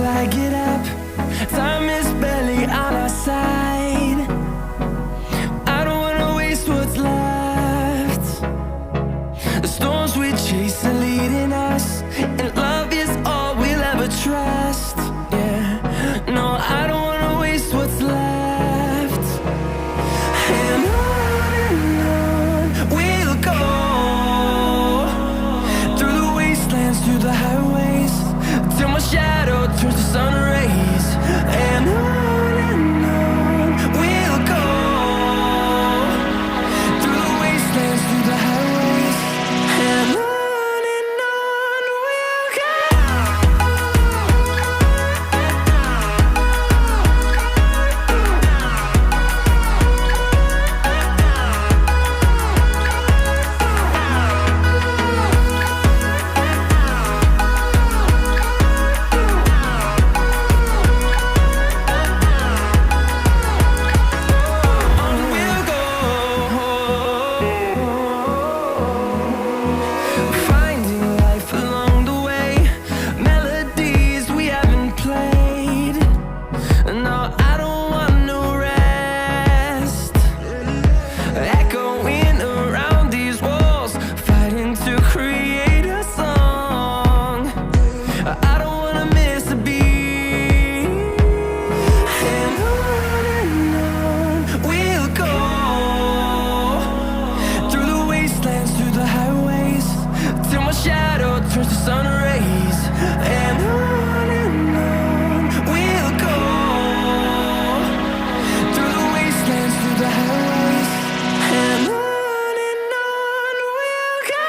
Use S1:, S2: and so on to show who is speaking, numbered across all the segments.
S1: I get up. Time is barely on our side. I don't wanna waste what's left. The storms we chase are leading us, and love is all we'll ever trust. Yeah, no, I don't wanna waste what's left. And on we'll go, through the wastelands, through the highways, till my shadow turns to sun rays. And on we'll go, through the wastelands, through the highways, and on we'll go. Finding life along the way, melodies we haven't played. No, I don't want no rest. Echoing around these walls, fighting to create a song. I don't wanna miss a beat. And on we'll go, through the wastelands, through the highways, till my shadow turns to sun rays. And on we'll go, through the wastelands, through the highways, and on we'll go.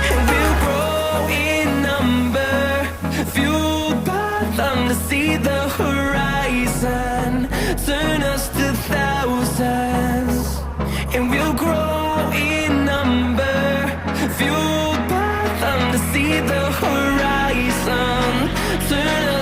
S1: And we'll grow in number, fueled by them to see the horizon, turn us to thousands. And we'll grow in number, fueled by them to see the horizon, turn us